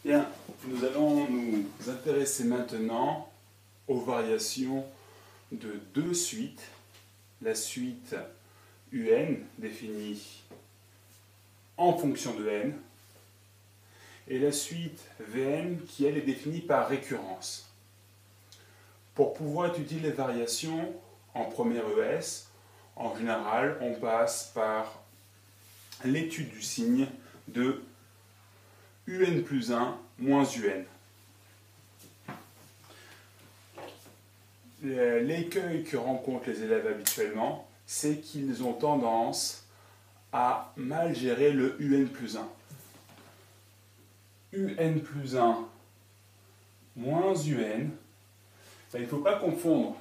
Bien, nous allons nous intéresser maintenant aux variations de deux suites. La suite UN définie en fonction de n et la suite Vn qui elle est définie par récurrence. Pour pouvoir étudier les variations en première ES, en général on passe par l'étude du signe de UN plus 1 moins UN. L'écueil que rencontrent les élèves habituellement, c'est qu'ils ont tendance à mal gérer le UN plus 1. UN plus 1 moins UN, il ne faut pas confondre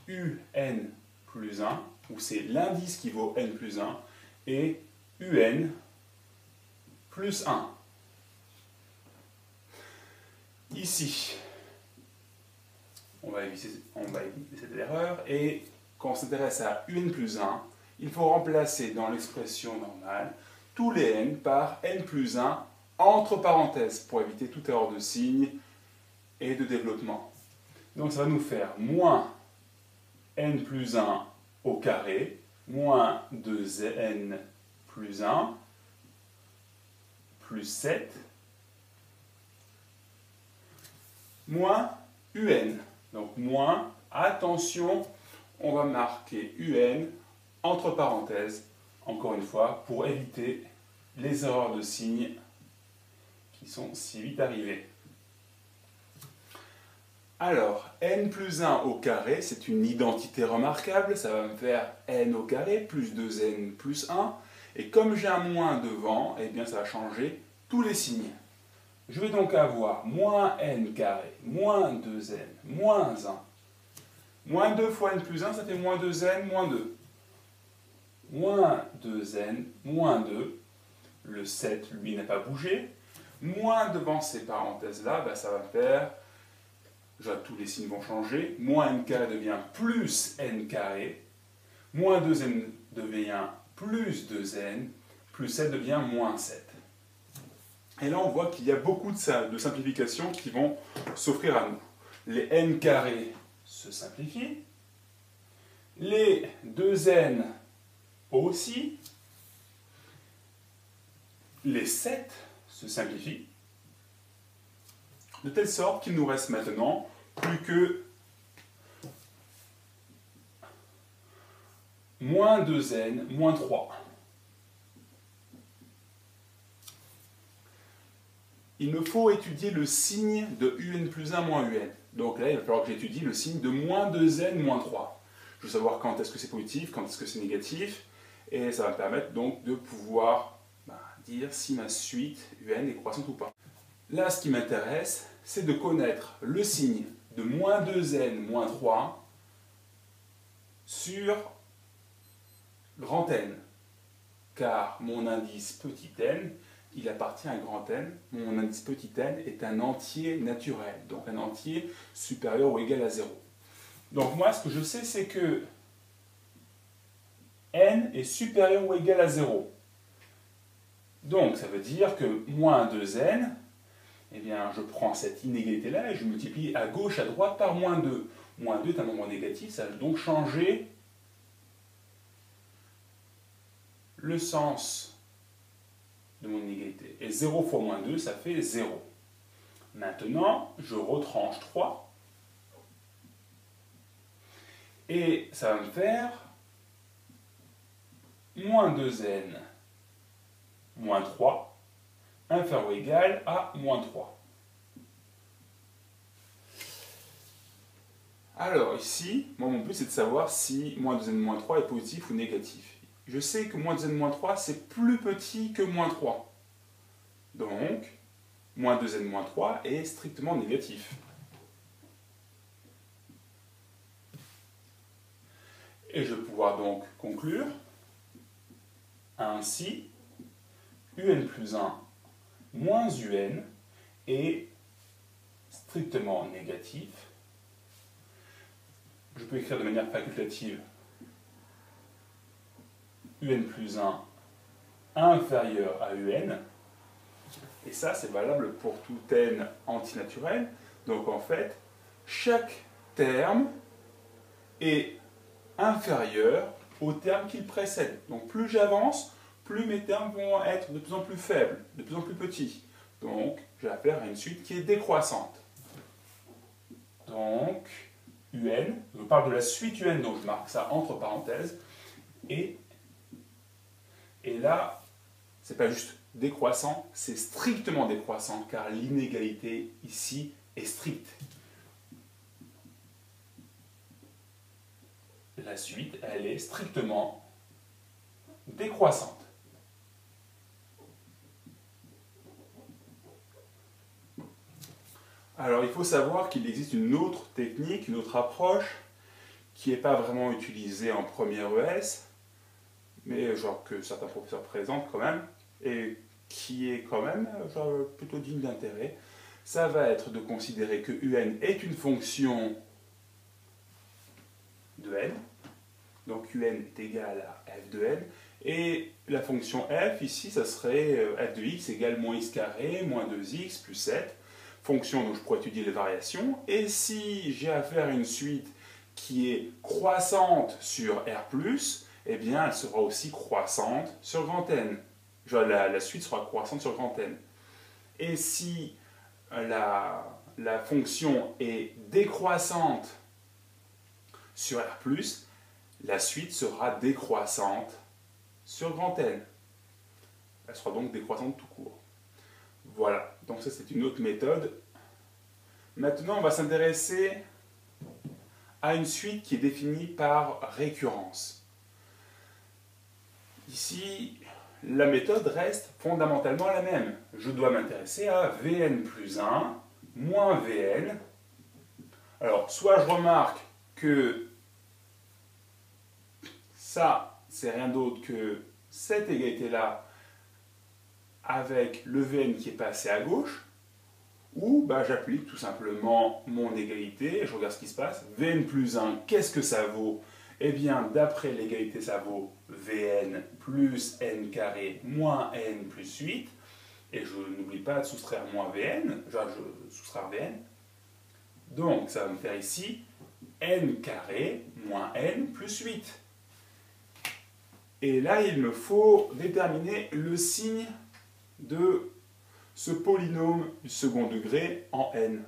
UN plus 1, où c'est l'indice qui vaut N plus 1, et UN plus 1. Ici, on va éviter cette erreur, et quand on s'intéresse à UN plus 1, il faut remplacer dans l'expression normale tous les n par n plus 1 entre parenthèses pour éviter toute erreur de signe et de développement. Donc ça va nous faire moins n plus 1 au carré, moins 2n plus 1, plus 7, moins un. Donc moins, attention, on va marquer un entre parenthèses, encore une fois, pour éviter les erreurs de signes qui sont si vite arrivées. Alors, n plus 1 au carré, c'est une identité remarquable, ça va me faire n au carré plus 2n plus 1, et comme j'ai un moins devant, eh bien ça va changer tous les signes. Je vais donc avoir moins n carré, moins 2n, moins 1. Moins 2 fois n plus 1, ça fait moins 2n, moins 2. Moins 2n, moins 2. Le 7, lui, n'a pas bougé. Moins devant ces parenthèses-là, ça va faire... tous les signes vont changer. Moins n carré devient plus n carré. Moins 2n devient plus 2n. Plus 7 devient moins 7. Et là, on voit qu'il y a beaucoup de simplifications qui vont s'offrir à nous. Les n carrés se simplifient. Les 2n aussi. Les 7 se simplifient. De telle sorte qu'il nous reste maintenant plus que moins 2n, moins 3. Il me faut étudier le signe de un plus 1 moins un. Donc là, il va falloir que j'étudie le signe de moins 2n moins 3. Je veux savoir quand est-ce que c'est positif, quand est-ce que c'est négatif, et ça va me permettre donc de pouvoir dire si ma suite un est croissante ou pas. Là, ce qui m'intéresse, c'est de connaître le signe de moins 2n moins 3 sur grand N, car mon indice petit n, il appartient à grand N. Mon indice petit n est un entier naturel, donc un entier supérieur ou égal à 0. Donc moi, ce que je sais, c'est que n est supérieur ou égal à 0. Donc ça veut dire que moins 2n, eh bien, je prends cette inégalité-là et je multiplie à gauche, à droite par moins 2. Moins 2 est un nombre négatif, ça va donc changer le sens de mon inégalité. Et 0 fois moins 2, ça fait 0. Maintenant, je retranche 3. Et ça va me faire moins 2n moins 3, inférieur ou égal à moins 3. Alors ici, moi mon but c'est de savoir si moins 2n moins 3 est positif ou négatif. Je sais que moins 2n moins 3 c'est plus petit que moins 3. Donc, moins 2n moins 3 est strictement négatif. Et je vais pouvoir donc conclure ainsi un plus 1 moins un est strictement négatif. Je peux écrire de manière facultative un plus 1 inférieur à un Et ça, c'est valable pour tout n antinaturel. Donc en fait, chaque terme est inférieur au terme qu'il précède. Donc plus j'avance, plus mes termes vont être de plus en plus faibles, de plus en plus petits. Donc j'ai affaire à une suite qui est décroissante. Donc UN, je parle de la suite UN, donc je marque ça entre parenthèses. Et là, c'est pas juste décroissant, c'est strictement décroissant, car l'inégalité ici est stricte. La suite, elle est strictement décroissante. Alors, il faut savoir qu'il existe une autre technique, une autre approche, qui n'est pas vraiment utilisée en première ES, mais genre que certains professeurs présentent quand même, et qui est quand même genre, plutôt digne d'intérêt. Ça va être de considérer que UN est une fonction de n, donc UN est égal à f de n, et la fonction f, ici, ça serait f de x égale moins x carré, moins 2x, plus 7, fonction dont je pourrais étudier les variations, et si j'ai affaire à une suite qui est croissante sur R+, eh bien, elle sera aussi croissante sur grand N. Genre, la suite sera croissante sur grand N. Et si la fonction est décroissante sur R+, la suite sera décroissante sur grand N. Elle sera donc décroissante tout court. Voilà, donc ça c'est une autre méthode. Maintenant, on va s'intéresser à une suite qui est définie par récurrence. Ici, la méthode reste fondamentalement la même. Je dois m'intéresser à Vn plus 1 moins Vn. Alors, soit je remarque que ça, c'est rien d'autre que cette égalité-là avec le Vn qui est passé à gauche, ou bah, j'applique tout simplement mon égalité, et je regarde ce qui se passe. Vn plus 1, qu'est-ce que ça vaut? Eh bien, d'après l'égalité, ça vaut Vn plus n carré moins n plus 8. Et je n'oublie pas de soustraire moins Vn, genre je soustraire Vn. Donc, ça va me faire ici n carré moins n plus 8. Et là, il me faut déterminer le signe de ce polynôme du second degré en n.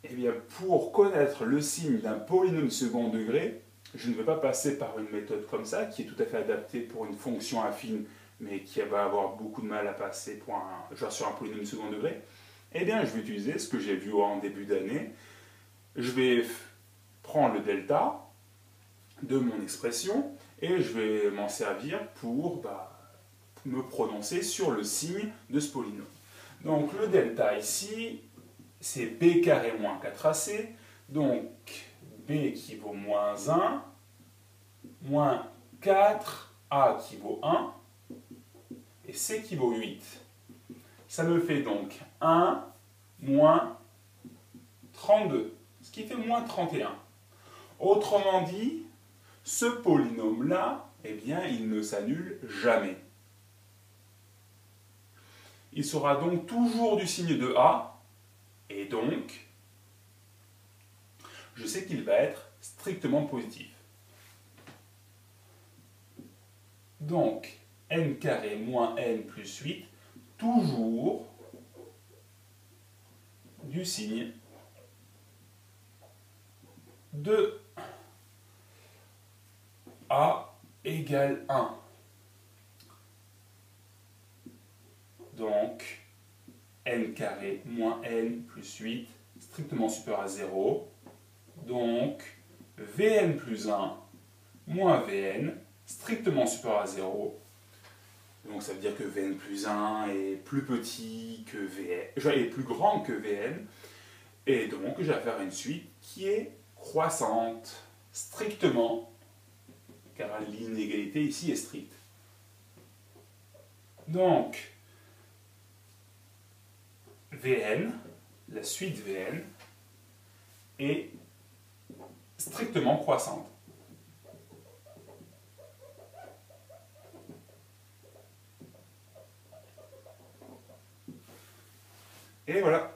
Eh bien, pour connaître le signe d'un polynôme du second degré, je ne vais pas passer par une méthode comme ça, qui est tout à fait adaptée pour une fonction affine, mais qui va avoir beaucoup de mal à passer pour genre sur un polynôme du second degré. Eh bien, je vais utiliser ce que j'ai vu en début d'année. Je vais prendre le delta de mon expression, et je vais m'en servir pour me prononcer sur le signe de ce polynôme. Donc le delta ici, c'est b carré moins 4ac, donc b qui vaut moins 1, moins 4a qui vaut 1, et c qui vaut 8. Ça me fait donc 1 moins 32, ce qui fait moins 31. Autrement dit, ce polynôme-là, eh bien, il ne s'annule jamais. Il sera donc toujours du signe de A, et donc, je sais qu'il va être strictement positif. Donc, n carré moins n plus 8, toujours du signe de A égale 1. Donc, n carré moins n plus 8, strictement supérieur à 0. Donc, Vn plus 1 moins Vn, strictement supérieur à 0. Donc, ça veut dire que Vn plus 1 est plus petit que Vn, est plus grand que Vn. Et donc, j'ai affaire à une suite qui est croissante, strictement, car l'inégalité ici est stricte. Donc, Vn, la suite Vn, est strictement croissante. Et voilà.